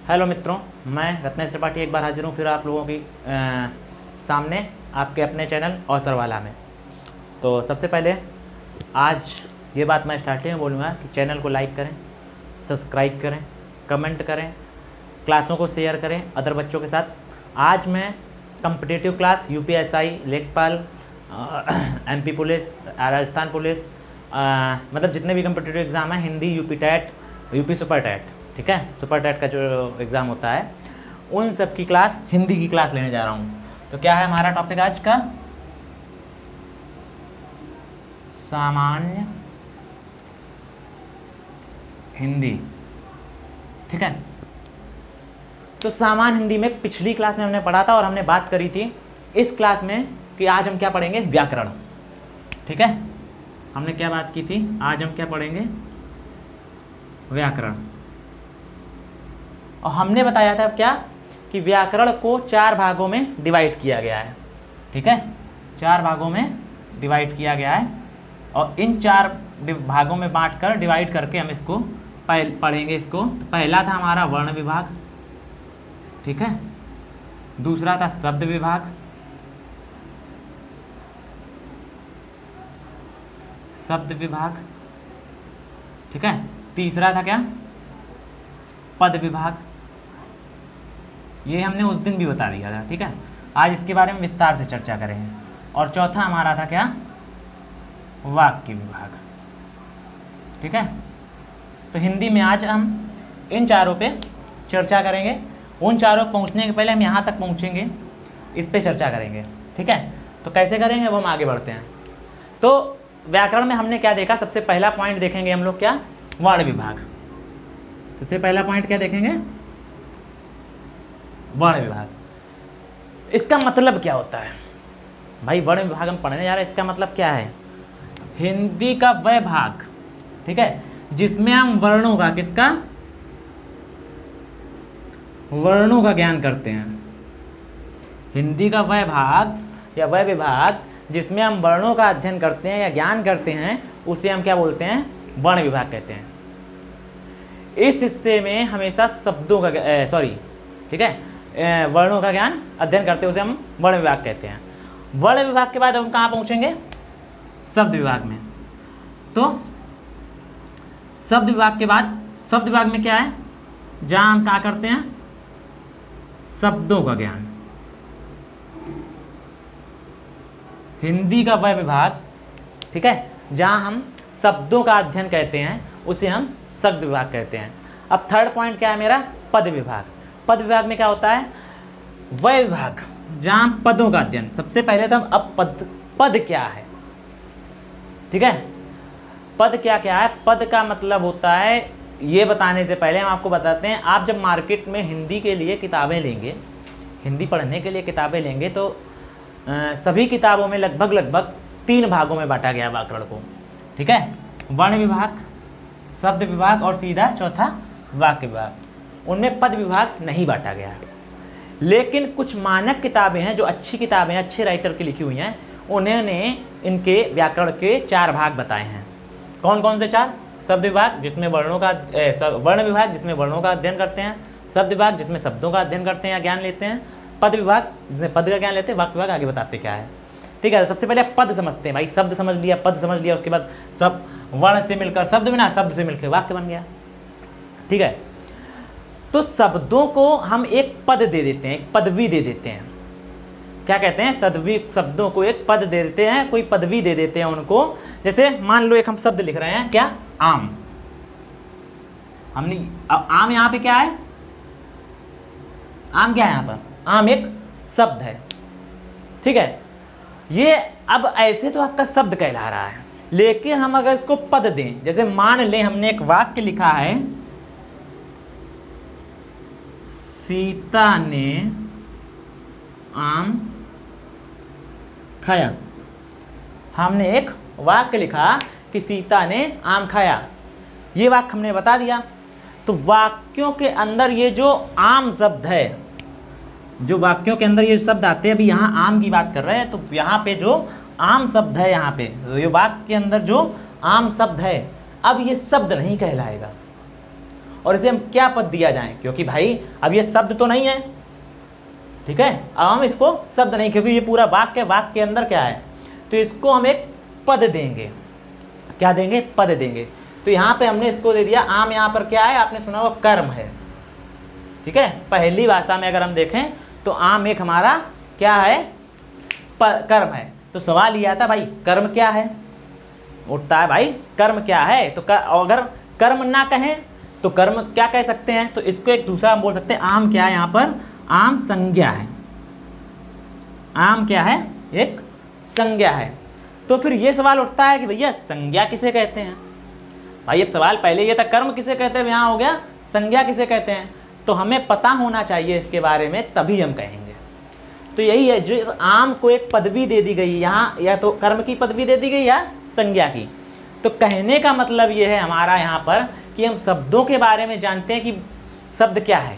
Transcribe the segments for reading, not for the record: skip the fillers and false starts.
Hello मित्रों, मैं रत्नेश त्रिपाठी एक बार हाजिर हूँ फिर आप लोगों की सामने आपके अपने चैनल अवसरवाला में। तो सबसे पहले आज ये बात मैं स्टार्टिंग में बोलूँगा कि चैनल को लाइक करें, सब्सक्राइब करें, कमेंट करें, क्लासों को शेयर करें अदर बच्चों के साथ। आज मैं कॉम्पिटिटिव क्लास यूपीएसआई, लेखपाल, एमपी पुलिस, राजस्थान पुलिस, मतलब जितने भी कॉम्पिटिटिव एग्ज़ाम हैं, Hindi, UP TET, UP super TET, ठीक है, सुपर टेट का जो एग्ज़ाम होता है, उन सब की क्लास, हिंदी की क्लास लेने जा रहा हूँ। तो क्या है हमारा टॉपिक आज का? सामान्य हिंदी, ठीक है। तो सामान्य हिंदी में पिछली क्लास में हमने पढ़ा था और हमने बात करी थी इस क्लास में कि आज हम क्या पढ़ेंगे? व्याकरण, ठीक है। हमने क्या बात की थी? आज हम क्या पढ़ेंगे? व्याकरण। और हमने बताया था क्या कि व्याकरण को 4 भागों में डिवाइड किया गया है, ठीक है। 4 भागों में डिवाइड किया गया है और इन 4 भागों में बांटकर डिवाइड करके हम इसको पढ़ेंगे। इसको तो पहला था हमारा वर्ण विभाग, ठीक है। दूसरा था शब्द विभाग, ठीक है। तीसरा था क्या? पद विभाग। ये हमने उस दिन भी बता दिया था, ठीक है। आज इसके बारे में विस्तार से चर्चा करेंगे। और चौथा हमारा था क्या? वाक्य विभाग, ठीक है। तो हिंदी में आज हम इन चारों पे चर्चा करेंगे। उन चारों पहुंचने के पहले हम यहाँ तक पहुँचेंगे, इस पे चर्चा करेंगे, ठीक है। तो कैसे करेंगे वो हम आगे बढ़ते हैं। तो व्याकरण में हमने क्या देखा? सबसे पहला पॉइंट देखेंगे हम लोग क्या? वर्ण विभाग। सबसे पहला पॉइंट क्या देखेंगे? वर्ण विभाग। इसका मतलब क्या होता है भाई? वर्ण विभाग हम पढ़ने जा रहे हैं, इसका मतलब क्या है? हिंदी का वह भाग, ठीक है, जिसमें हम वर्णों का, किसका? वर्णों का ज्ञान करते हैं। हिंदी का वह भाग या वह विभाग जिसमें हम वर्णों का अध्ययन करते हैं या ज्ञान करते हैं, उसे हम क्या बोलते हैं? वर्ण विभाग कहते हैं। इस हिस्से में हमेशा शब्दों का ठीक है, वर्णों का ज्ञान अध्ययन करते हैं, उसे हम वर्ण विभाग कहते हैं। वर्ण विभाग के बाद हम कहाँ पहुँचेंगे? शब्द विभाग में। तो शब्द विभाग के बाद, शब्द विभाग में क्या है? जहाँ हम क्या करते हैं? शब्दों का ज्ञान। हिंदी का वह विभाग, ठीक है, जहाँ हम शब्दों का अध्ययन कहते हैं, उसे हम शब्द विभाग कहते हैं। अब थर्ड पॉइंट क्या है मेरा? पद विभाग। पद विभाग में क्या होता है? वह विभाग जहाँ पदों का अध्ययन। सबसे पहले तो हम अब पद क्या है, ठीक है। पद क्या क्या है? पद का मतलब होता है, ये बताने से पहले हम आपको बताते हैं, आप जब मार्केट में हिंदी के लिए किताबें लेंगे, हिंदी पढ़ने के लिए किताबें लेंगे, तो सभी किताबों में लगभग 3 भागों में बांटा गया व्याकरण को, ठीक है। वर्ण विभाग, शब्द विभाग और सीधा चौथा वाक्य विभाग। उनमें पद विभाग नहीं बांटा गया। लेकिन कुछ मानक किताबें हैं, जो अच्छी किताबें, अच्छे राइटर की लिखी हुई हैं, उन्होंने इनके व्याकरण के 4 भाग बताए हैं। कौन कौन से 4? शब्द विभाग जिसमें वर्णों का, वर्ण विभाग जिसमें वर्णों का अध्ययन करते हैं, शब्द विभाग जिसमें शब्दों का अध्ययन करते हैं या ज्ञान लेते हैं, पद विभाग जिसमें पद का ज्ञान लेते हैं, वाक्य विभाग आगे बताते क्या है, ठीक है। सबसे पहले पद समझते हैं भाई। शब्द समझ लिया, पद समझ लिया, उसके बाद सब वर्ण से मिलकर शब्द बना, शब्द से मिलकर वाक्य बन गया, ठीक है। तो शब्दों को हम एक पद दे देते हैं, एक पदवी दे देते हैं। क्या कहते हैं? शब्दों को एक पद दे देते हैं, कोई पदवी दे देते हैं उनको। जैसे मान लो एक हम शब्द लिख रहे हैं, क्या? आम। हमने अब आम यहाँ पे क्या है? आम क्या है यहाँ पर? आम एक शब्द है, ठीक है। ये अब ऐसे तो आपका शब्द कहला रहा है, लेकिन हम अगर इसको पद दें, जैसे मान लें हमने एक वाक्य लिखा है, सीता ने आम खाया। हमने एक वाक्य लिखा कि सीता ने आम खाया, ये वाक्य हमने बता दिया। तो वाक्यों के अंदर ये जो आम शब्द है, जो वाक्यों के अंदर ये शब्द आते हैं, अभी यहाँ आम की बात कर रहे हैं, तो यहाँ पे जो आम शब्द है, यहाँ पे ये वाक्य के अंदर जो आम शब्द है, अब ये शब्द नहीं कहलाएगा। और इसे हम क्या पद दिया जाए, क्योंकि भाई अब ये शब्द तो नहीं है, ठीक है, अब हम इसको शब्द नहीं, क्योंकि ये पूरा वाक्य के अंदर क्या है, तो इसको हम एक पद देंगे। क्या देंगे? पद देंगे। तो यहाँ पे हमने इसको दे दिया आम, यहाँ पर क्या है आपने सुना वो कर्म है, ठीक है। पहली भाषा में अगर हम देखें तो आम एक हमारा क्या है, कर्म है। तो सवाल ये आता भाई कर्म क्या है, उठता है भाई कर्म क्या है। तो अगर कर्म ना कहें तो कर्म क्या कह सकते हैं, तो इसको एक दूसरा हम बोल सकते हैं आम क्या है, यहाँ पर आम संज्ञा है। आम क्या है? एक संज्ञा है। तो फिर ये सवाल उठता है कि भैया संज्ञा किसे कहते हैं। भाई अब सवाल पहले ये था कर्म किसे कहते हैं, यहाँ हो गया संज्ञा किसे कहते हैं। तो हमें पता होना चाहिए इसके बारे में, तभी हम कहेंगे। तो यही है, जो इस आम को एक पदवी दे दी गई यहाँ, या तो कर्म की पदवी दे दी गई या संज्ञा की। तो कहने का मतलब ये है हमारा यहाँ पर कि हम शब्दों के बारे में जानते हैं कि शब्द क्या है,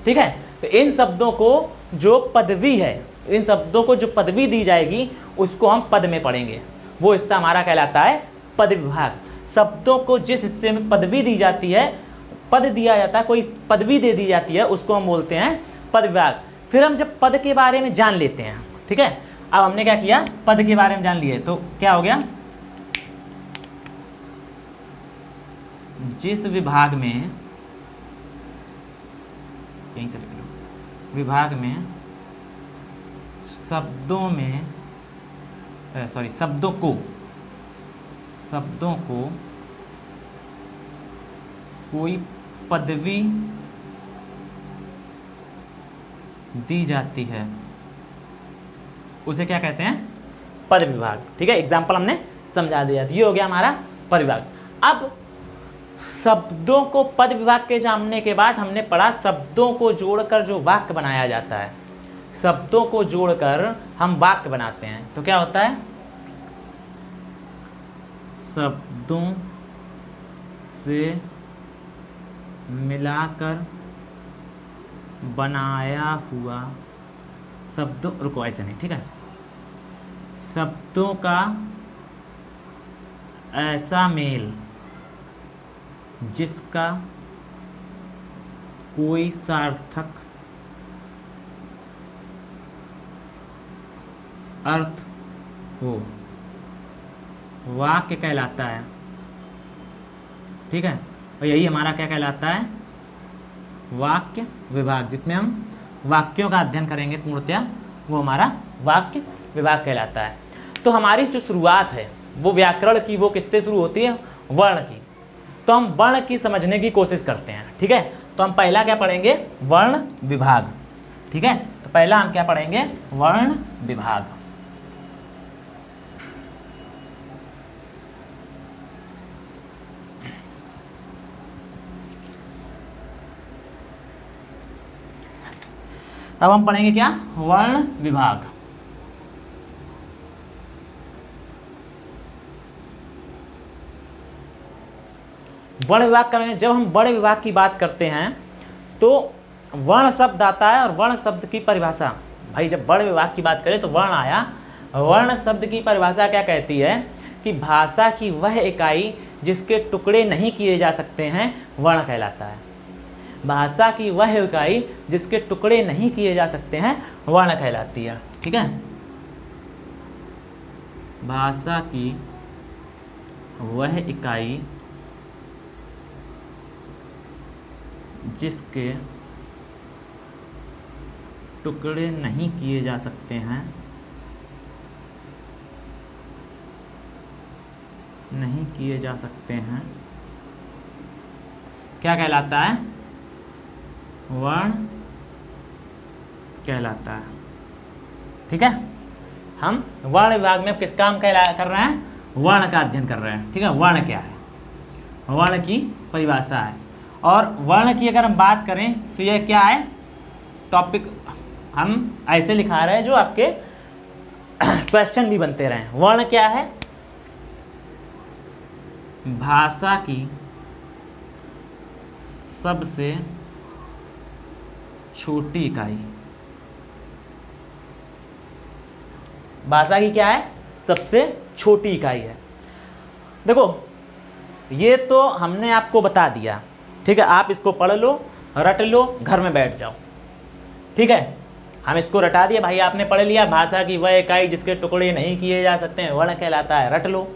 ठीक है। तो इन शब्दों को जो पदवी है, इन शब्दों को जो पदवी दी जाएगी उसको हम पद में पढ़ेंगे, वो हिस्सा हमारा कहलाता है पद विभाग। शब्दों को जिस हिस्से में पदवी दी जाती है, पद दिया जाता है, कोई पदवी दे दी जाती है, उसको हम बोलते हैं पद विभाग। फिर हम जब पद के बारे में जान लेते हैं, ठीक है, अब हमने क्या किया, पद के बारे में जान लिए, तो क्या हो गया, जिस विभाग में, यहीं से लिख लो, विभाग में शब्दों में शब्दों को कोई पदवी दी जाती है उसे क्या कहते हैं, पद विभाग, ठीक है। एग्जाम्पल हमने समझा दिया, ये हो गया हमारा पद विभाग। अब शब्दों को पद विभाग के जानने के बाद हमने पढ़ा शब्दों को जोड़कर जो वाक्य बनाया जाता है। शब्दों को जोड़कर हम वाक्य बनाते हैं, तो क्या होता है, शब्दों से मिलाकर बनाया हुआ शब्दों, रुको ऐसे नहीं, ठीक है, शब्दों का ऐसा मेल जिसका कोई सार्थक अर्थ हो, वाक्य कहलाता है, ठीक है। और यही हमारा क्या कहलाता है, वाक्य विभाग, जिसमें हम वाक्यों का अध्ययन करेंगे पूर्णतया, वो हमारा वाक्य विभाग कहलाता है। तो हमारी जो शुरुआत है वो व्याकरण की, वो किससे शुरू होती है, वर्ण की। तो हम वर्ण की समझने की कोशिश करते हैं, ठीक है। तो हम पहला क्या पढ़ेंगे, वर्ण विभाग, ठीक है। तो पहला हम क्या पढ़ेंगे, वर्ण विभाग। अब हम पढ़ेंगे क्या, वर्ण विभाग। वर्ण विभाग करेंगे। जब हम वर्ण विभाग की बात करते हैं तो वर्ण शब्द आता है, और वर्ण शब्द की परिभाषा, भाई जब वर्ण विभाग की बात करें तो वर्ण आया। वर्ण शब्द की परिभाषा क्या कहती है कि भाषा की वह इकाई जिसके टुकड़े नहीं किए जा सकते हैं, वर्ण कहलाता है। भाषा की वह इकाई जिसके टुकड़े नहीं किए जा सकते हैं, वर्ण कहलाती है, ठीक है। भाषा की वह इकाई जिसके टुकड़े नहीं किए जा सकते हैं, नहीं किए जा सकते हैं, क्या कहलाता है, वर्ण कहलाता है, ठीक है। हम वर्ण विभाग में किस काम कर रहे हैं, वर्ण का अध्ययन कर रहे हैं, ठीक है। वर्ण क्या है, वर्ण की परिभाषा है। और वर्ण की अगर हम बात करें तो यह क्या है, टॉपिक हम ऐसे लिखा रहे हैं जो आपके क्वेश्चन भी बनते रहे। वर्ण क्या है, भाषा की सबसे छोटी इकाई। भाषा की क्या है, सबसे छोटी इकाई है। देखो ये तो हमने आपको बता दिया, ठीक है, आप इसको पढ़ लो, रट लो, घर में बैठ जाओ। ठीक है, हम इसको रटा दिए भाई, आपने पढ़ लिया। भाषा की वह इकाई जिसके टुकड़े नहीं किए जा सकते हैं वर्ण कहलाता है। रट लो,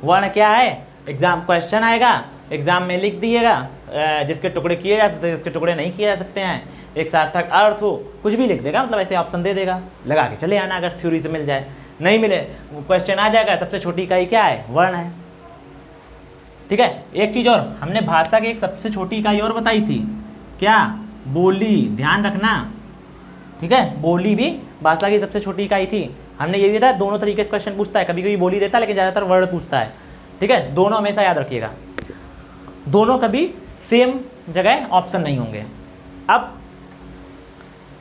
वर्ण क्या है, एग्जाम क्वेश्चन आएगा, एग्जाम में लिख दिएगा जिसके टुकड़े किए जा सकते हैं, जिसके टुकड़े नहीं किए जा सकते हैं, एक सार्थक अर्थ हो, कुछ भी लिख देगा, मतलब ऐसे ऑप्शन दे देगा, लगा के चले आना। अगर थ्योरी से मिल जाए, नहीं मिले क्वेश्चन आ जाएगा, सबसे छोटी इकाई क्या है, वर्ण है। ठीक है, एक चीज़ और, हमने भाषा की एक सबसे छोटी इकाई और बताई थी, क्या, बोली, ध्यान रखना। ठीक है, बोली भी भाषा की सबसे छोटी इकाई थी। हमने ये भी बताया दोनों तरीके से क्वेश्चन पूछता है, कभी कभी बोली देता है लेकिन ज़्यादातर वर्ड पूछता है। ठीक है, दोनों हमेशा याद रखिएगा, दोनों कभी सेम जगह ऑप्शन नहीं होंगे। अब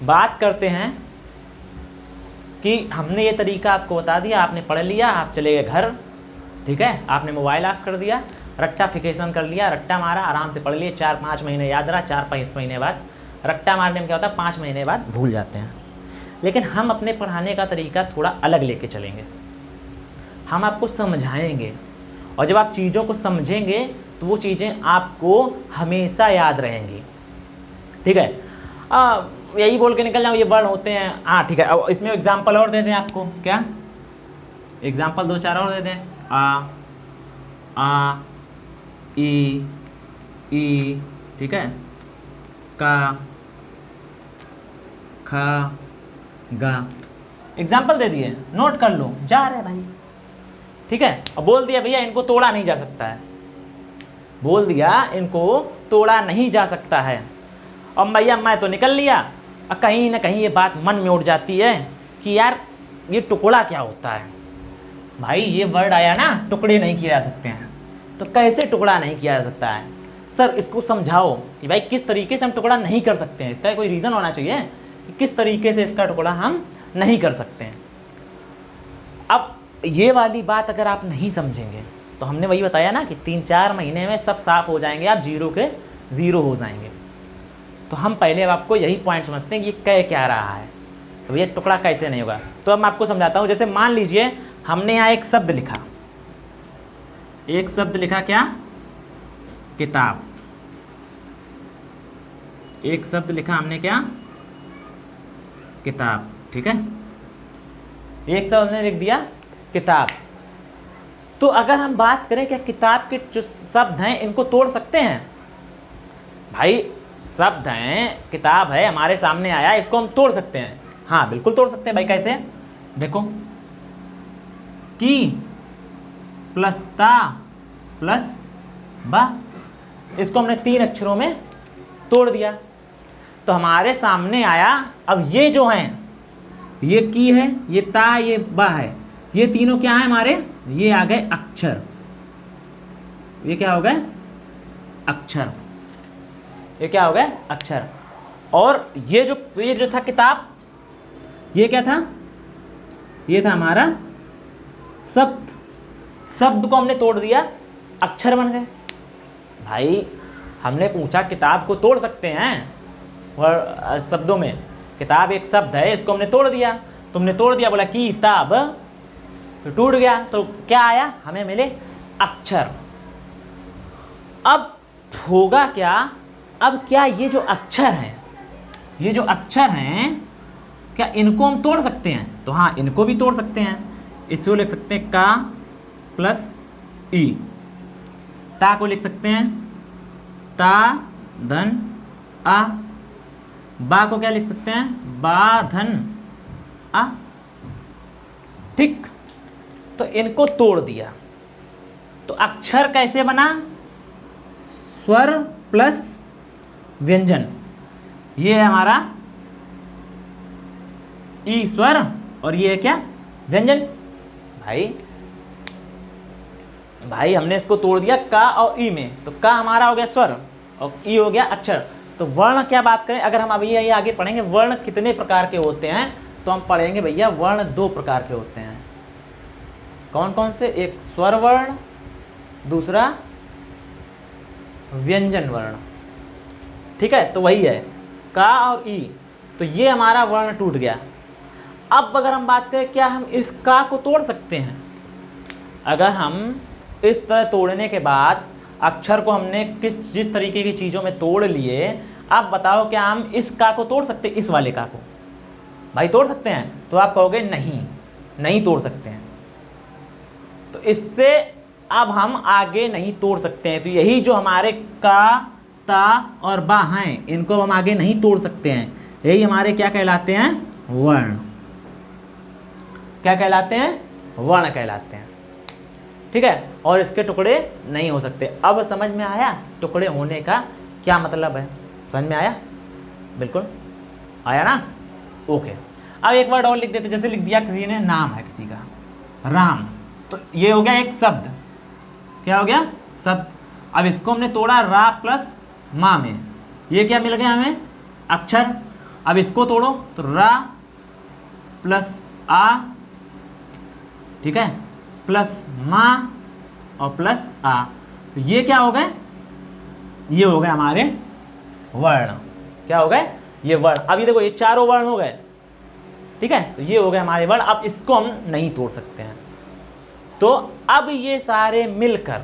बात करते हैं कि हमने ये तरीका आपको बता दिया, आपने पढ़ लिया, आप चले गए घर। ठीक है, आपने मोबाइल ऑफ कर दिया, रट्टाफिकेशन कर लिया, रट्टा मारा, आराम से पढ़ लिए, 4-5 महीने याद रहा, 4-5 महीने बाद रट्टा मारने में क्या होता है, 5 महीने बाद भूल जाते हैं। लेकिन हम अपने पढ़ाने का तरीका थोड़ा अलग लेके चलेंगे, हम आपको समझाएंगे, और जब आप चीज़ों को समझेंगे तो वो चीज़ें आपको हमेशा याद रहेंगी। ठीक है, यही बोल के निकल जाओ ये वर्ण होते हैं। हाँ ठीक है, अब इसमें एग्जाम्पल और दे दें आपको, क्या एग्जाम्पल 2-4 और दे दें। आ, ई, ठीक है, का, खा, गा, एग्जाम्पल दे दिए, नोट कर लो, जा रहे भाई। ठीक है, अब बोल दिया भैया इनको तोड़ा नहीं जा सकता है, बोल दिया इनको तोड़ा नहीं जा सकता है। अब भैया मैं तो निकल लिया, अब कहीं ना कहीं ये बात मन में उठ जाती है कि यार ये टुकड़ा क्या होता है। भाई ये वर्ड आया ना, टुकड़े नहीं किए जा सकते हैं, तो कैसे टुकड़ा नहीं किया जा सकता है सर, इसको समझाओ कि भाई किस तरीके से हम टुकड़ा नहीं कर सकते हैं। इसका कोई रीज़न होना चाहिए कि किस तरीके से इसका टुकड़ा हम नहीं कर सकते हैं। अब ये वाली बात अगर आप नहीं समझेंगे तो हमने वही बताया ना कि 3-4 महीने में सब साफ हो जाएंगे, आप जीरो के ज़ीरो हो जाएंगे। तो हम पहले अब आपको यही पॉइंट समझते हैं कि ये कह क्या रहा है, तो ये टुकड़ा कैसे नहीं होगा। तो अब मैं आपको समझाता हूँ। जैसे मान लीजिए हमने यहाँ एक शब्द लिखा, एक शब्द लिखा क्या, किताब। एक शब्द लिखा हमने क्या, किताब। ठीक है, एक शब्द हमने लिख दिया किताब। तो अगर हम बात करें क्या किताब के जो शब्द हैं इनको तोड़ सकते हैं? भाई शब्द हैं, किताब है, हमारे सामने आया, इसको हम तोड़ सकते हैं। हाँ बिल्कुल तोड़ सकते हैं भाई। कैसे, देखो, की प्लस ता प्लस बा, इसको हमने 3 अक्षरों में तोड़ दिया तो हमारे सामने आया। अब ये जो हैं, ये की है, ये ता, ये बा है, ये तीनों क्या है हमारे, ये आ गए अक्षर। ये क्या हो गए, अक्षर। ये क्या हो गए, अक्षर। और ये जो था किताब, ये क्या था, ये था हमारा शब्द। शब्द को हमने तोड़ दिया, अक्षर बन गए। भाई हमने पूछा किताब को तोड़ सकते हैं और शब्दों में, किताब एक शब्द है, इसको हमने तोड़ दिया, तुमने तोड़ दिया, बोला किताब, तो टूट गया, तो क्या आया, हमें मिले अक्षर। अब होगा क्या, अब क्या ये जो अक्षर हैं, ये जो अक्षर हैं, क्या इनको हम तोड़ सकते हैं? तो हाँ, इनको भी तोड़ सकते हैं। इसको लिख सकते हैं का प्लस ई, ता को लिख सकते हैं ता धन आ, बा को क्या लिख सकते हैं, बा धन आ। ठीक, तो इनको तोड़ दिया तो अक्षर कैसे बना, स्वर प्लस व्यंजन। ये है हमारा ई स्वर और ये है क्या, व्यंजन। भाई हमने इसको तोड़ दिया का और ई में, तो का हमारा हो गया स्वर और ई हो गया अक्षर। तो वर्ण क्या बात करें, अगर हम अभी ये आगे पढ़ेंगे वर्ण कितने प्रकार के होते हैं, तो हम पढ़ेंगे भैया वर्ण 2 प्रकार के होते हैं। कौन कौन से, एक स्वर वर्ण, दूसरा व्यंजन वर्ण। ठीक है, तो वही है का और ई। तो ये हमारा वर्ण टूट गया। अब अगर हम बात करें क्या हम इस का को तोड़ सकते हैं, अगर हम इस तरह तोड़ने के बाद अक्षर को हमने जिस तरीके की चीज़ों में तोड़ लिए, अब बताओ क्या हम इस का को तोड़ सकते हैं? इस वाले का को भाई तोड़ सकते हैं? तो आप कहोगे नहीं, नहीं तोड़ सकते हैं। तो इससे अब हम आगे नहीं तोड़ सकते हैं। तो यही जो हमारे का, ता और बा हैं, इनको हम आगे नहीं तोड़ सकते हैं। यही हमारे क्या कहलाते हैं? वर्ण। क्या कहलाते हैं? वर्ण कहलाते हैं। ठीक है, और इसके टुकड़े नहीं हो सकते। अब समझ में आया टुकड़े होने का क्या मतलब है? समझ में आया? बिल्कुल आया ना? ओके। अब एक वर्ड और लिख देते, जैसे लिख दिया किसी ने, नाम है किसी का राम, तो ये हो गया एक शब्द। क्या हो गया? शब्द। अब इसको हमने तोड़ा रा प्लस मा में, ये क्या मिल गया हमें? अक्षर। अब इसको तोड़ो तो रा प्लस आ, ठीक है, प्लस मा और प्लस आ, तो ये क्या हो गए? ये हो गए हमारे वर्ण। क्या हो गए? ये वर्ण। अभी देखो ये चारों वर्ण हो गए, ठीक है, तो ये हो गए हमारे वर्ण। अब इसको हम नहीं तोड़ सकते हैं। तो अब ये सारे मिलकर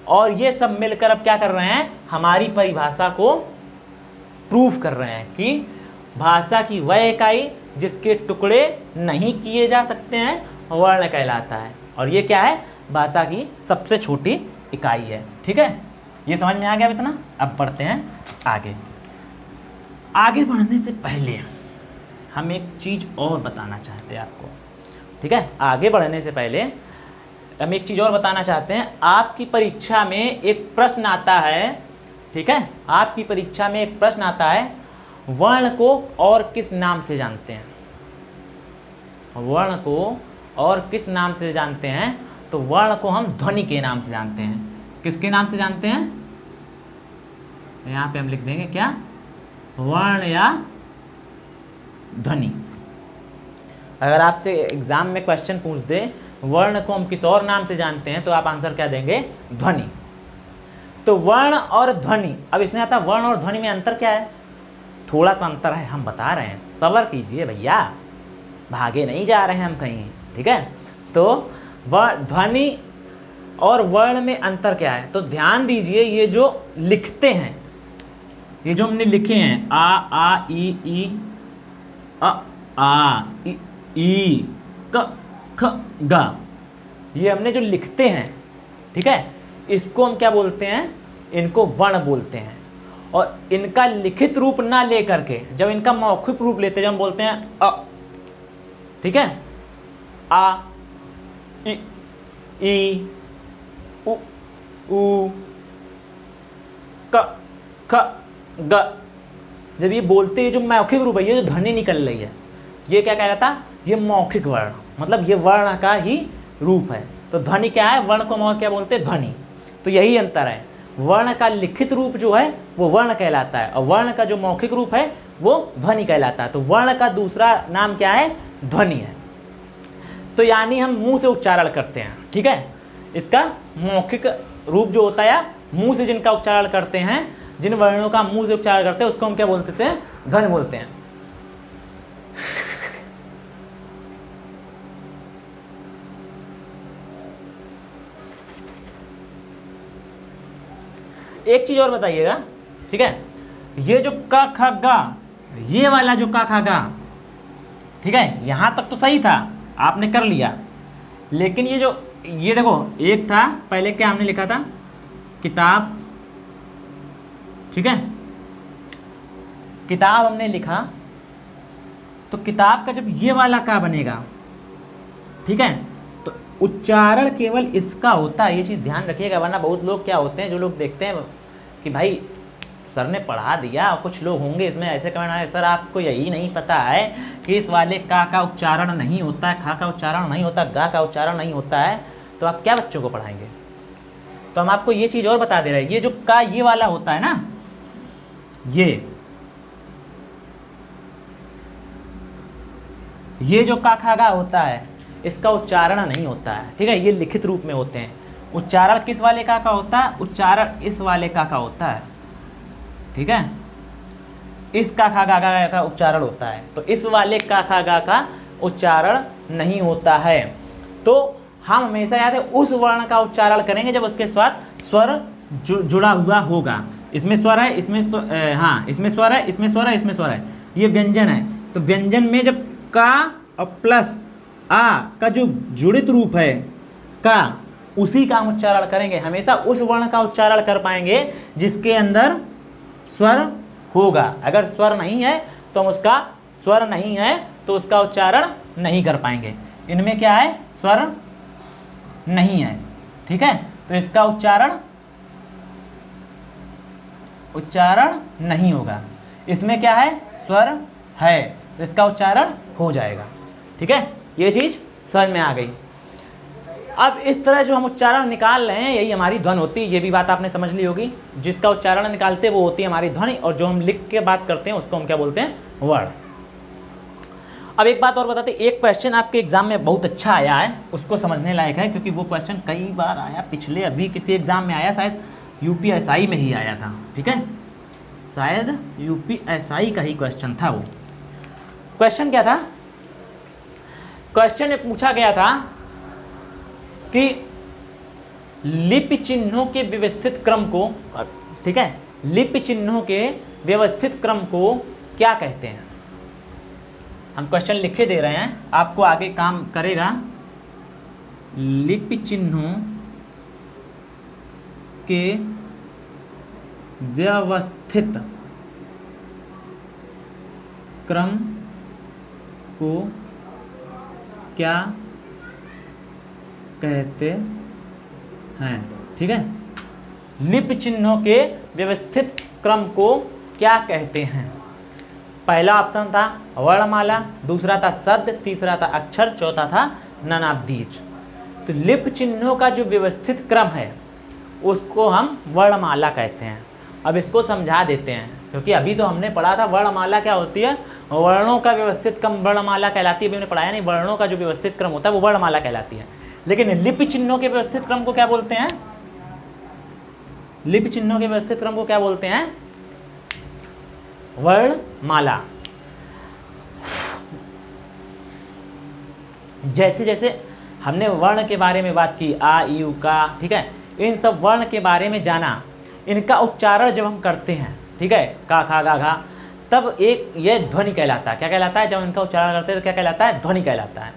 और ये सब मिलकर अब क्या कर रहे हैं? हमारी परिभाषा को प्रूफ कर रहे हैं कि भाषा की वह इकाई जिसके टुकड़े नहीं किए जा सकते हैं वर्ण कहलाता है। और ये क्या है? भाषा की सबसे छोटी इकाई है। ठीक है, ये समझ में आ गया इतना? अब बढ़ते हैं आगे। आगे बढ़ने से पहले हम एक चीज़ और बताना चाहते हैं आपको। ठीक है, आगे बढ़ने से पहले हम एक चीज़ और बताना चाहते हैं। आपकी परीक्षा में एक प्रश्न आता है, ठीक है, आपकी परीक्षा में एक प्रश्न आता है, वर्ण को और किस नाम से जानते हैं? वर्ण को और किस नाम से जानते हैं? तो वर्ण को हम ध्वनि के नाम से जानते हैं। किसके नाम से जानते हैं? यहाँ पे हम लिख देंगे क्या? वर्ण या ध्वनि। अगर आपसे एग्जाम में क्वेश्चन पूछ दे वर्ण को हम किस और नाम से जानते हैं, तो आप आंसर क्या देंगे? ध्वनि। तो वर्ण और ध्वनि, अब इसमें आता वर्ण और ध्वनि में अंतर क्या है? थोड़ा सा अंतर है, हम बता रहे हैं, सब्र कीजिए भैया, भागे नहीं जा रहे हैं हम कहीं। ठीक है, तो ध्वनि और वर्ण में अंतर क्या है? तो ध्यान दीजिए, ये जो लिखते हैं, ये जो हमने लिखे हैं आ ई आ ई क ख ग, ये हमने जो लिखते हैं, ठीक है, इसको हम क्या बोलते हैं? इनको वर्ण बोलते हैं। और इनका लिखित रूप ना लेकर के जब इनका मौखिक रूप लेते हैं, जब हम बोलते हैं अ, ठीक है, आ ई उ क ख ग, जब ये बोलते हैं जो मौखिक रूप है, ये जो ध्वनि निकल रही है, ये क्या कहलाता? ये मौखिक वर्ण, मतलब ये वर्ण का ही रूप है। तो ध्वनि क्या है? वर्ण को हम क्या बोलते हैं? ध्वनि। तो यही अंतर है, वर्ण का लिखित रूप जो है वो वर्ण कहलाता है और वर्ण का जो मौखिक रूप है वो ध्वनि कहलाता है। तो वर्ण का दूसरा नाम क्या है? ध्वनि है। तो यानी हम मुंह से उच्चारण करते हैं, ठीक है, इसका मौखिक रूप जो होता है या मुंह से जिनका उच्चारण करते हैं, जिन वर्णों का मुंह से उच्चारण करते हैं, उसको हम क्या बोलते हैं? ध्वनि बोलते हैं। एक चीज और बताइएगा, ठीक है, ये जो क ख ग, ये वाला जो क ख ग, ठीक है, यहां तक तो सही था, आपने कर लिया, लेकिन ये जो ये देखो, एक था पहले क्या हमने लिखा था? किताब, ठीक है, किताब हमने लिखा, तो किताब का जब ये वाला का बनेगा, ठीक है, तो उच्चारण केवल इसका होता है। ये चीज़ ध्यान रखिएगा, वरना बहुत लोग क्या होते हैं, जो लोग देखते हैं कि भाई सर ने पढ़ा दिया, कुछ लोग होंगे इसमें ऐसे कमेंट आए, सर आपको यही नहीं पता है कि इस वाले का उच्चारण नहीं होता है, खा का उच्चारण नहीं होता, गा का उच्चारण नहीं होता है, तो आप क्या बच्चों को पढ़ाएंगे? तो हम आपको ये चीज़ और बता दे रहे हैं, ये जो का ये वाला होता है ना, ये जो का खा गा होता है, इसका उच्चारण नहीं होता है, ठीक है, ये लिखित रूप में होते हैं। उच्चारण किस वाले का होता है? उच्चारण इस वाले का होता है, ठीक है, इस का खा गा का उच्चारण होता है, तो इस वाले का खा गा का उच्चारण नहीं होता है। तो हम हमेशा याद है उस वर्ण का उच्चारण करेंगे जब उसके साथ स्वर जुड़ा हुआ होगा। इसमें स्वर है, इसमें हाँ इसमें स्वर है, इसमें स्वर है, इसमें स्वर है, ये व्यंजन है। तो व्यंजन में जब का और प्लस आ का जो जुड़ित रूप है का, उसी का हम उच्चारण करेंगे। हमेशा उस वर्ण का उच्चारण कर पाएंगे जिसके अंदर स्वर होगा। अगर स्वर नहीं है तो हम उसका स्वर नहीं है तो उसका उच्चारण नहीं कर पाएंगे। इनमें क्या है, स्वर नहीं है, ठीक है, तो इसका उच्चारण नहीं होगा। इसमें क्या है, स्वर है, तो इसका उच्चारण हो जाएगा, ठीक है। ये चीज समझ में आ गई। अब इस तरह जो हम उच्चारण निकाल रहे हैं यही हमारी ध्वनि होती है। ये भी बात आपने समझ ली होगी। जिसका उच्चारण निकालते हैं वो होती है हमारी ध्वनि, और जो हम लिख के बात करते हैं उसको हम क्या बोलते हैं, वर्ण। अब एक बात और बताते, एक क्वेश्चन आपके एग्जाम में बहुत अच्छा आया है, उसको समझने लायक है, क्योंकि वो क्वेश्चन कई बार आया, पिछले अभी किसी एग्जाम में आया, शायद यूपीएसआई में ही आया था, ठीक है, शायद यूपीएसआई का ही क्वेश्चन था। वो क्वेश्चन क्या था, क्वेश्चन में पूछा गया था कि लिपि चिन्हों के व्यवस्थित क्रम को, ठीक है, लिपि चिन्हों के व्यवस्थित क्रम को क्या कहते हैं। हम क्वेश्चन लिखे दे रहे हैं, आपको आगे काम करेगा। लिपि चिन्हों के व्यवस्थित क्रम को क्या कहते हैं, ठीक है। लिपि चिन्हों के व्यवस्थित क्रम को क्या कहते हैं। पहला ऑप्शन था वर्णमाला, दूसरा था शब्द, तीसरा था अक्षर, चौथा था नानावधीज। तो लिपि चिन्हों का जो व्यवस्थित क्रम है उसको हम वर्णमाला कहते हैं। अब इसको समझा देते हैं, क्योंकि अभी तो हमने पढ़ा था वर्णमाला क्या होती है, वर्णों का व्यवस्थित क्रम वर्णमाला कहलाती है। अभी हमने पढ़ाया नहीं, वर्णों का जो व्यवस्थित क्रम होता है वो वर्णमाला कहलाती है। लेकिन लिपि चिन्हों के व्यवस्थित क्रम को क्या बोलते हैं, लिपि चिन्हों के व्यवस्थित क्रम को क्या बोलते हैं, वर्णमाला। जैसे जैसे हमने वर्ण के बारे में बात की, आ ई उ का, ठीक है, इन सब वर्ण के बारे में जाना, इनका उच्चारण जब हम करते हैं, ठीक है, का खा गा घा, तब एक ये ध्वनि कहलाता है। क्या कहलाता है, जब इनका उच्चारण करते हैं तो क्या कहलाता है, ध्वनि कहलाता है।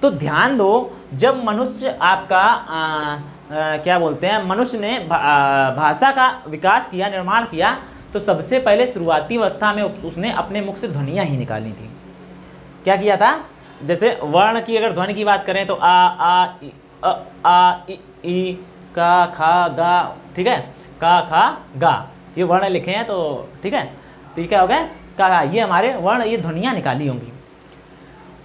तो ध्यान दो, जब मनुष्य आपका क्या बोलते हैं, मनुष्य ने भाषा का विकास किया, निर्माण किया, तो सबसे पहले शुरुआती अवस्था में उसने अपने मुख से ध्वनियाँ ही निकाली थी। क्या किया था, जैसे वर्ण की अगर ध्वनि की बात करें तो आ इ, आ इ, का खा गा, ठीक है, का खा गा, ये वर्ण लिखे हैं, तो ठीक है, तो ये क्या हो गया, का, ये हमारे वर्ण, ये ध्वनियाँ निकाली होंगी।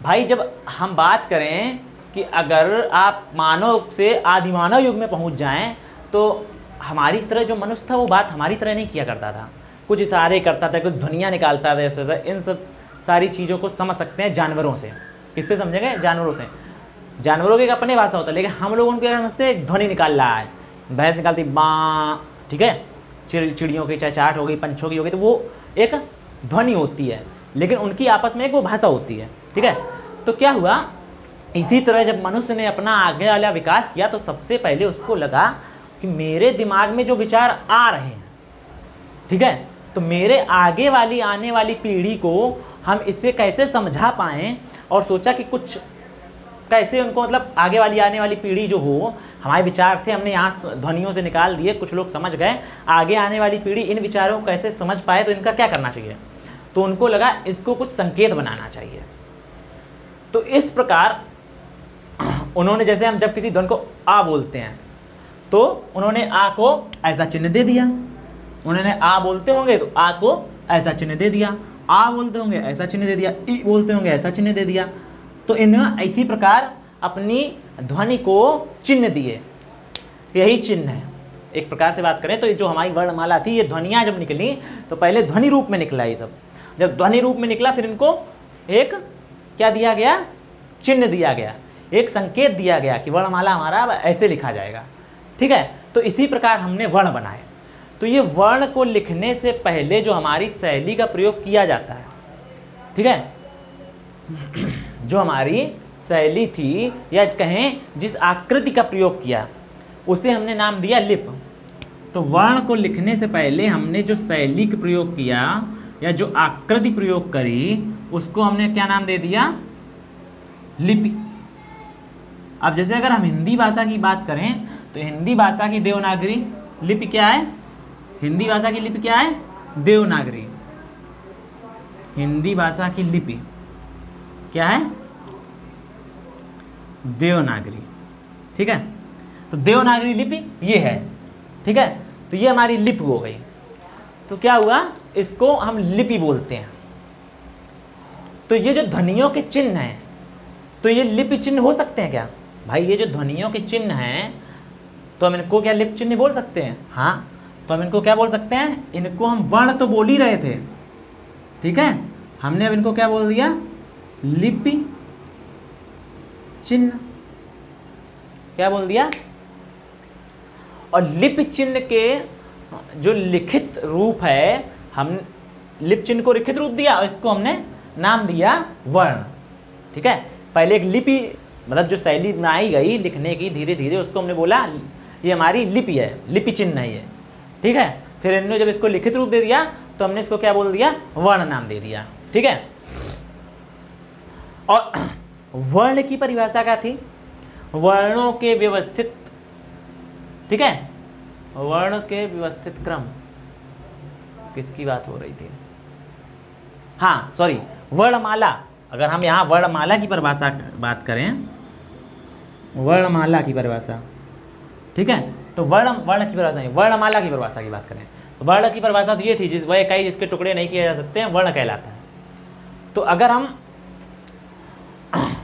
भाई जब हम बात करें कि अगर आप मानव से आदिमानव युग में पहुंच जाएं, तो हमारी तरह जो मनुष्य था वो बात हमारी तरह नहीं किया करता था, कुछ इशारे करता था, कुछ ध्वनियाँ निकालता था, इस तरह से। इन सब सारी चीज़ों को समझ सकते हैं जानवरों से। किससे समझेंगे, जानवरों से। जानवरों की अपनी भाषा होता है, लेकिन हम लोग उनके समझते हैं ध्वनि निकाल रहा है, भैंस निकालती बाँ, ठीक है, चिड़ियों की चहचहाट हो गई, पंछों की हो गई, तो वो एक ध्वनि होती है, लेकिन उनकी आपस में एक वो भाषा होती है, ठीक है। तो क्या हुआ, इसी तरह जब मनुष्य ने अपना आगे वाला विकास किया तो सबसे पहले उसको लगा कि मेरे दिमाग में जो विचार आ रहे हैं, ठीक है, तो मेरे आगे वाली आने वाली पीढ़ी को हम इससे कैसे समझा पाएँ, और सोचा कि कुछ कैसे उनको, मतलब आगे वाली आने वाली पीढ़ी जो हो, हमारे विचार थे हमने यहाँ ध्वनियों से निकाल दिए, कुछ लोग समझ गए, आगे आने वाली पीढ़ी इन विचारों को कैसे समझ पाए, तो इनका क्या करना चाहिए। तो उनको लगा इसको कुछ संकेत बनाना चाहिए। तो इस प्रकार उन्होंने, जैसे हम जब किसी ध्वनि को आ बोलते हैं तो उन्होंने आ को ऐसा चिन्ह दे दिया, उन्होंने आ बोलते होंगे तो आ को ऐसा चिन्ह दे दिया, आ बोलते होंगे ऐसा चिन्ह दे दिया, ई बोलते होंगे ऐसा चिन्ह दे दिया। तो इन्होंने इसी प्रकार अपनी ध्वनि को चिन्ह दिए। यही चिन्ह है, एक प्रकार से बात करें तो ये जो हमारी वर्णमाला थी, ये ध्वनियाँ जब निकली तो पहले ध्वनि रूप में निकला ये सब। जब ध्वनि रूप में निकला फिर इनको एक क्या दिया गया, चिन्ह दिया गया, एक संकेत दिया गया कि वर्णमाला हमारा ऐसे लिखा जाएगा, ठीक है। तो इसी प्रकार हमने वर्ण बनाए। तो ये वर्ण को लिखने से पहले जो हमारी शैली का प्रयोग किया जाता है, ठीक है, जो हमारी शैली थी या कहें जिस आकृति का प्रयोग किया उसे हमने नाम दिया लिप, तो वर्ण को लिखने से पहले हमने जो शैली का प्रयोग किया या जो आकृति प्रयोग करी उसको हमने क्या नाम दे दिया, लिपि। अब जैसे अगर हम हिंदी भाषा की बात करें तो हिंदी भाषा की देवनागरी लिपि क्या है, हिंदी भाषा की लिपि क्या है, देवनागरी। हिंदी भाषा की लिपि क्या है, देवनागरी। ठीक है, तो देवनागरी लिपि ये है। ठीक है, तो ये हमारी लिपि हो गई। तो क्या हुआ, इसको हम लिपि बोलते हैं। तो ये जो ध्वनियों के चिन्ह हैं तो ये लिपि चिन्ह हो सकते हैं क्या भाई? ये जो ध्वनियों के चिन्ह हैं तो हम इनको क्या लिपि चिन्ह बोल सकते हैं? हाँ, तो हम इनको क्या बोल सकते हैं, इनको हम वर्ण तो बोल ही रहे थे। ठीक है, हमने अब इनको क्या बोल दिया, लिपि चिन्ह। क्या बोल दिया? और लिपि चिन्ह के जो लिखित रूप है, हम लिपि चिन्ह को लिखित रूप दिया और इसको हमने नाम दिया वर्ण। ठीक है, पहले एक लिपि मतलब जो शैली बनाई गई लिखने की धीरे धीरे उसको हमने बोला ये हमारी लिपि है, लिपि चिन्ह है ये। ठीक है, फिर इन्होंने जब इसको लिखित रूप दे दिया तो हमने इसको क्या बोल दिया, वर्ण नाम दे दिया। ठीक है, और वर्ण की परिभाषा क्या थी, वर्णों के व्यवस्थित, ठीक है, वर्ण के व्यवस्थित क्रम। किसकी बात हो रही थी, हाँ सॉरी, वर्णमाला। अगर हम यहाँ वर्णमाला की परिभाषा बात करें, वर्णमाला की परिभाषा, ठीक है, तो वर्ण की परिभाषा नहीं, वर्णमाला की परिभाषा की बात करें तो वर्ण की परिभाषा तो ये थी वह इकाई जिसके टुकड़े नहीं किए जा सकते हैं वर्ण कहलाता है। तो अगर हम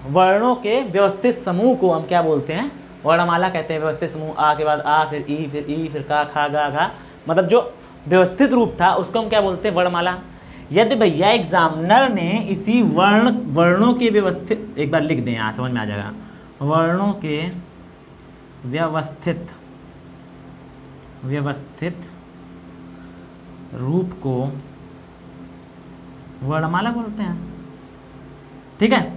वर्णों के व्यवस्थित समूह को हम क्या बोलते हैं, वर्णमाला कहते हैं। व्यवस्थित समूह, आ के बाद आ, फिर ई, फिर का, खा, गा, घा, मतलब जो व्यवस्थित रूप था उसको हम क्या बोलते हैं, वर्णमाला। यदि भैया एग्जामिनर ने इसी वर्णों के व्यवस्थित, एक बार लिख दें यहाँ समझ में आ जाएगा, वर्णों के व्यवस्थित रूप को वर्णमाला बोलते हैं। ठीक है,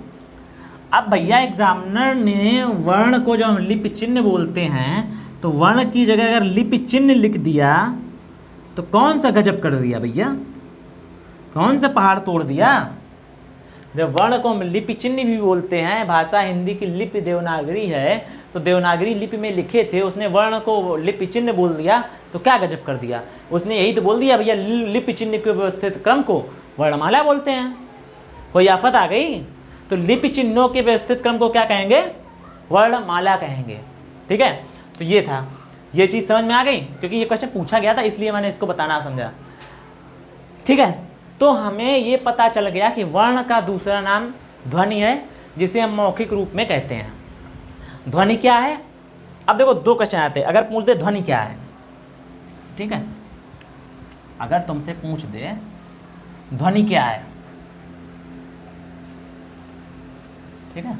अब भैया एग्जामिनर ने वर्ण को जो हम लिपि चिन्ह बोलते हैं तो वर्ण की जगह अगर लिपि चिन्ह लिख दिया तो कौन सा गजब कर दिया भैया, कौन सा पहाड़ तोड़ दिया। जब वर्ण को हम लिपि चिन्ह भी बोलते हैं, भाषा हिंदी की लिपि देवनागरी है, तो देवनागरी लिपि में लिखे थे, उसने वर्ण को लिपि चिन्ह बोल दिया तो क्या गजब कर दिया। उसने यही तो बोल दिया भैया लिपि चिन्ह के व्यवस्थित क्रम को वर्णमाला बोलते हैं। कोई आफत आ गई? तो लिपि चिन्हों के व्यवस्थित क्रम को क्या कहेंगे, वर्णमाला कहेंगे। ठीक है, तो ये था, ये चीज़ समझ में आ गई, क्योंकि ये क्वेश्चन पूछा गया था इसलिए मैंने इसको बताना समझा। ठीक है, तो हमें ये पता चल गया कि वर्ण का दूसरा नाम ध्वनि है, जिसे हम मौखिक रूप में कहते हैं। ध्वनि क्या है? अब देखो दो क्वेश्चन आते हैं। अगर पूछ दे ध्वनि क्या है, ठीक है, अगर तुमसे पूछ दे ध्वनि क्या है, ठीक है,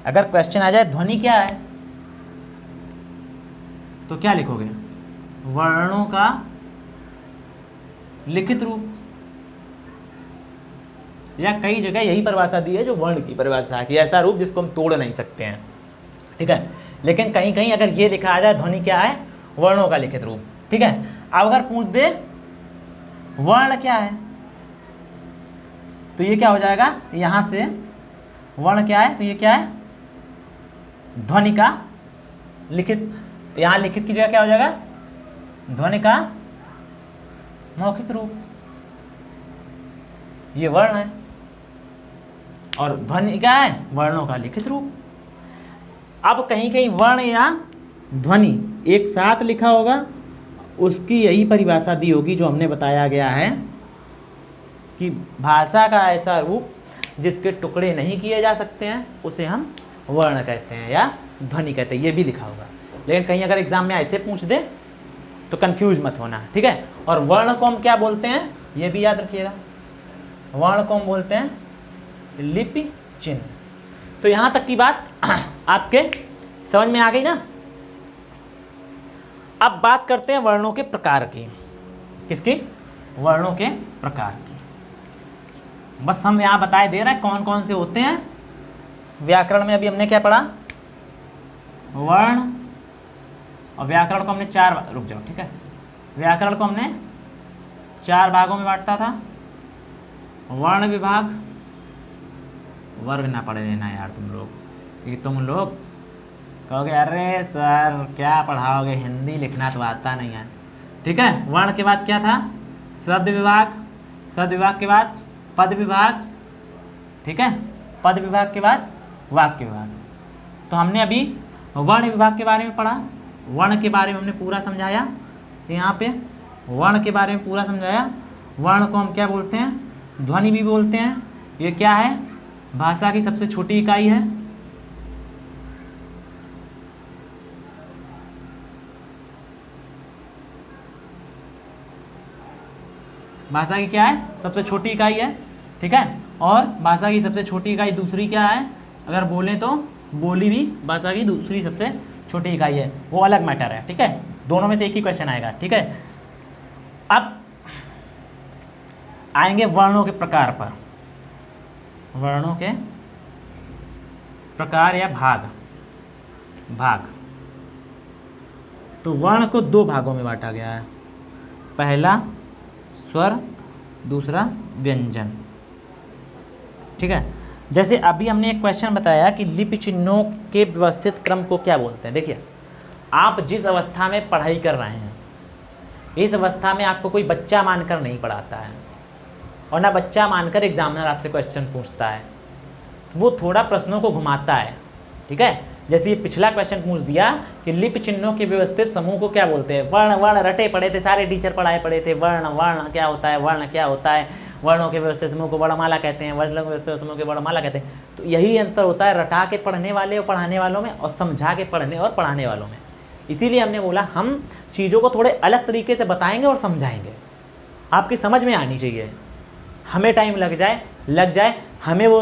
अगर क्वेश्चन आ जाए ध्वनि क्या है तो क्या लिखोगे, वर्णों का लिखित रूप, या कई जगह यही परिभाषा दी है जो वर्ण की परिभाषा है कि ऐसा रूप जिसको हम तोड़ नहीं सकते हैं। ठीक है, लेकिन कहीं कहीं अगर ये लिखा आ जाए ध्वनि क्या है, वर्णों का लिखित रूप। ठीक है, अब अगर पूछ दे वर्ण क्या है तो ये क्या हो जाएगा, यहां से वर्ण क्या है तो ये क्या है, ध्वनि का लिखित। यहां लिखित की जगह क्या हो जाएगा, ध्वनि का मौखिक रूप। ये वर्ण है और ध्वनि क्या है, वर्णों का लिखित रूप। अब कहीं कहीं वर्ण या ध्वनि एक साथ लिखा होगा, उसकी यही परिभाषा दी होगी जो हमने बताया गया है कि भाषा का ऐसा रूप जिसके टुकड़े नहीं किए जा सकते हैं उसे हम वर्ण कहते हैं या ध्वनि कहते हैं, ये भी लिखा होगा। लेकिन कहीं अगर एग्जाम में ऐसे पूछ दे तो कंफ्यूज मत होना। ठीक है, और वर्ण को हम क्या बोलते हैं ये भी याद रखिएगा, वर्ण को हम बोलते हैं लिपि चिन्ह। तो यहां तक की बात आपके समझ में आ गई ना। अब बात करते हैं वर्णों के प्रकार की। किसकी? वर्णों के प्रकार की। बस हम यहां बताए दे रहे हैं कौन कौन से होते हैं। व्याकरण में अभी हमने क्या पढ़ा, वर्ण और व्याकरण को हमने चार, रुक जाओ, ठीक है, व्याकरण को हमने 4 भागों में बांटा था। वर्ण विभाग, वर्ग ना पढ़े लेना यार तुम लोग, क्योंकि तुम लोग कहोगे अरे सर क्या पढ़ाओगे, हिंदी लिखना तो आता नहीं है, ठीक है। वर्ण के बाद क्या था, शब्द विभाग, शब्द विभाग के बाद पद विभाग, ठीक है, पद विभाग के बाद वाक्य विभाग। तो हमने अभी वर्ण विभाग के बारे में पढ़ा, वर्ण के बारे में हमने पूरा समझाया, यहाँ पे वर्ण के बारे में पूरा समझाया। वर्ण को हम क्या बोलते हैं, ध्वनि भी बोलते हैं। ये क्या है, भाषा की सबसे छोटी इकाई है। भाषा की क्या है, सबसे छोटी इकाई है, ठीक है। और भाषा की सबसे छोटी इकाई दूसरी क्या है, अगर बोलें तो बोली भी भाषा की दूसरी सबसे छोटी इकाई है, वो अलग मैटर है, ठीक है। दोनों में से एक ही क्वेश्चन आएगा, ठीक है। अब आएंगे वर्णों के प्रकार पर, वर्णों के प्रकार या भाग। तो वर्ण को 2 भागों में बांटा गया है, पहला स्वर, दूसरा व्यंजन, ठीक है। जैसे अभी हमने एक क्वेश्चन बताया कि लिपि चिन्हों के व्यवस्थित क्रम को क्या बोलते हैं। देखिए, आप जिस अवस्था में पढ़ाई कर रहे हैं, इस अवस्था में आपको कोई बच्चा मानकर नहीं पढ़ाता है, और ना बच्चा मानकर एग्जामिनर आपसे क्वेश्चन पूछता है, वो थोड़ा प्रश्नों को घुमाता है, ठीक है। जैसे ये पिछला क्वेश्चन पूछ दिया कि लिपि चिन्हों के व्यवस्थित समूह को क्या बोलते हैं। वर्ण, वर्ण रटे पड़े थे, सारे टीचर पढ़ाए पड़े थे, वर्ण, वर्ण क्या होता है, वर्ण क्या होता है, वर्णों के व्यवस्थित समूह को वर्णमाला कहते हैं, वज्रों के व्यवस्थित समूह को वर्णमाला कहते हैं। तो यही अंतर होता है रटा के पढ़ने वाले और पढ़ाने वालों में, और समझा के पढ़ने और पढ़ाने वालों में। इसीलिए हमने बोला हम चीज़ों को थोड़े अलग तरीके से बताएंगे और समझाएंगे, आपकी समझ में आनी चाहिए। हमें टाइम लग जाए, हमें वो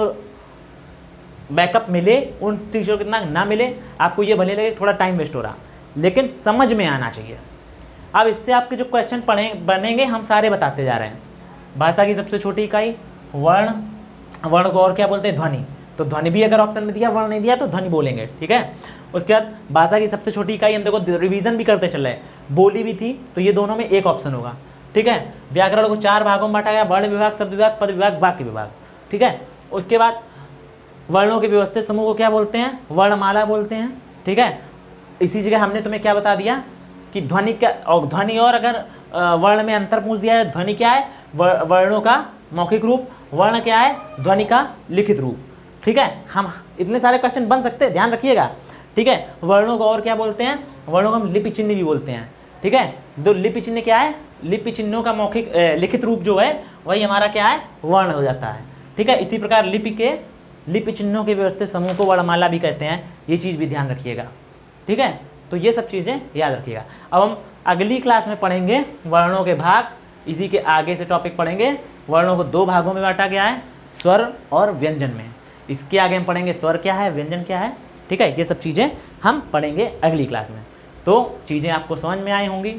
बैकअप मिले, उन टीचरों को इतना ना मिले, आपको ये भले लगे थोड़ा टाइम वेस्ट हो रहा, लेकिन समझ में आना चाहिए। अब इससे आपके जो क्वेश्चन बनेंगे हम सारे बताते जा रहे हैं। भाषा की सबसे छोटी इकाई वर्ण, वर्ण को और क्या बोलते हैं, ध्वनि। तो ध्वनि भी अगर ऑप्शन में दिया, वर्ण नहीं दिया तो ध्वनि बोलेंगे, ठीक है। उसके बाद भाषा की सबसे छोटी इकाई, हम देखो रिवीजन भी करते चल रहे हैं, बोली भी थी, तो ये दोनों में एक ऑप्शन होगा, ठीक है। व्याकरण को 4 भागों में बांटा गया, वर्ण विभाग, शब्द विभाग, पद विभाग, वाक्य विभाग, ठीक है। उसके बाद वर्णों के व्यवस्थित समूह को क्या बोलते हैं, वर्णमाला बोलते हैं, ठीक है। इसी जगह हमने तुम्हें क्या बता दिया कि ध्वनि क्या, और ध्वनि और अगर वर्ण में अंतर पूछ दिया है, ध्वनि क्या है, वर्णों का मौखिक रूप, वर्ण क्या है, ध्वनि का लिखित रूप, ठीक है। हम इतने सारे क्वेश्चन बन सकते हैं, ध्यान रखिएगा, ठीक है। वर्णों को और क्या बोलते हैं, वर्णों को हम लिपि चिन्ह भी बोलते हैं, ठीक है। तो लिपि चिन्ह क्या है, लिपि चिन्हों का मौखिक लिखित रूप जो है वही हमारा क्या है, वर्ण हो जाता है, ठीक है। इसी प्रकार लिपि चिन्हों के व्यवस्थित समूह को वर्णमाला भी कहते हैं, ये चीज़ भी ध्यान रखिएगा, ठीक है। तो ये सब चीज़ें याद रखिएगा। अब हम अगली क्लास में पढ़ेंगे वर्णों के भाग, इसी के आगे से टॉपिक पढ़ेंगे। वर्णों को 2 भागों में बांटा गया है, स्वर और व्यंजन में। इसके आगे हम पढ़ेंगे स्वर क्या है, व्यंजन क्या है, ठीक है। ये सब चीज़ें हम पढ़ेंगे अगली क्लास में। तो चीज़ें आपको समझ में आई होंगी।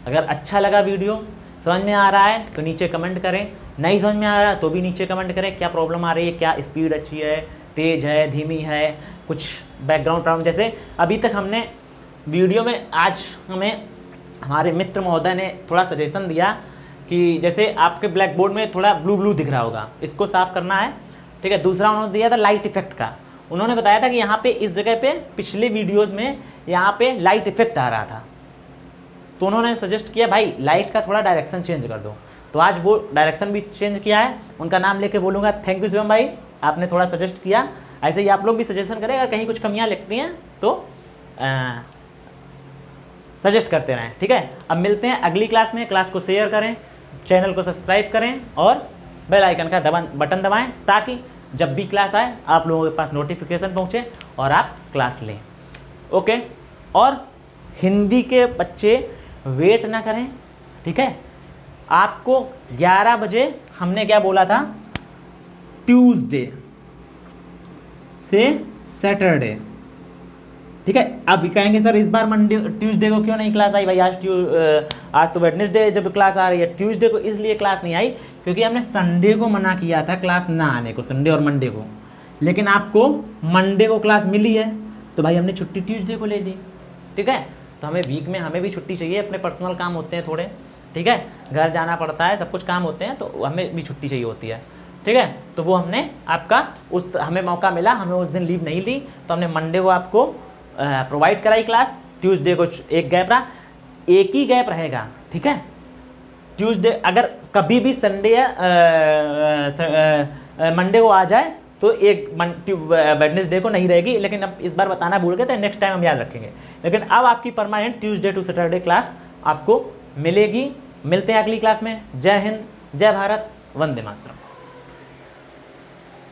अगर अच्छा लगा वीडियो, समझ में आ रहा है तो नीचे कमेंट करें, नहीं समझ में आ रहा है तो भी नीचे कमेंट करें, क्या प्रॉब्लम आ रही है, क्या स्पीड अच्छी है, तेज़ है, धीमी है, कुछ बैकग्राउंड प्रॉब्लम। जैसे अभी तक हमने वीडियो में, आज हमें हमारे मित्र महोदय ने थोड़ा सजेशन दिया कि जैसे आपके ब्लैक बोर्ड में थोड़ा ब्लू ब्लू दिख रहा होगा, इसको साफ़ करना है, ठीक है। दूसरा उन्होंने दिया था लाइट इफेक्ट का, उन्होंने बताया था कि यहाँ पे इस जगह पे पिछले वीडियोज़ में यहाँ पे लाइट इफेक्ट आ रहा था, तो उन्होंने सजेस्ट किया भाई लाइट का थोड़ा डायरेक्शन चेंज कर दो। तो आज वो डायरेक्शन भी चेंज किया है, उनका नाम लेके बोलूँगा, थैंक यू शिवम भाई, आपने थोड़ा सजेस्ट किया। ऐसे ही आप लोग भी सजेशन करें, अगर कहीं कुछ कमियाँ लगती हैं तो सजेस्ट करते रहें, ठीक है। अब मिलते हैं अगली क्लास में। क्लास को शेयर करें, चैनल को सब्सक्राइब करें और बेल आइकन का बटन दबाएं, ताकि जब भी क्लास आए आप लोगों के पास नोटिफिकेशन पहुँचे और आप क्लास लें, ओके। और हिंदी के बच्चे वेट ना करें, ठीक है। आपको 11 बजे हमने क्या बोला था, ट्यूसडे से सैटरडे, ठीक है। अब कहेंगे सर इस बार मंडे ट्यूसडे को क्यों नहीं क्लास आई भाई, आज तो वेडनेसडे जब क्लास आ रही है, ट्यूसडे को इसलिए क्लास नहीं आई क्योंकि हमने संडे को मना किया था क्लास ना आने को, संडे और मंडे को। लेकिन आपको मंडे को क्लास मिली है, तो भाई हमने छुट्टी ट्यूसडे को ले ली, ठीक है। तो हमें वीक में हमें भी छुट्टी चाहिए, अपने पर्सनल काम होते हैं थोड़े, ठीक है, घर जाना पड़ता है, सब कुछ काम होते हैं, तो हमें भी छुट्टी चाहिए होती है, ठीक है। तो वो हमने आपका उस हमें मौका मिला, हमें उस दिन लीव नहीं ली, तो हमने मंडे को आपको प्रोवाइड कराई क्लास, ट्यूसडे को एक गैप रहा, एक ही गैप रहेगा, ठीक है। ट्यूसडे अगर कभी भी संडे या मंडे को आ जाए तो एक वेडनेसडे को नहीं रहेगी, लेकिन अब इस बार बताना भूल गए थे, नेक्स्ट टाइम हम याद रखेंगे। लेकिन अब आपकी permanent Tuesday to Saturday class आपको मिलेगी। मिलते हैं अगली क्लास में। जय हिंद, जय भारत, वंदे मातरम।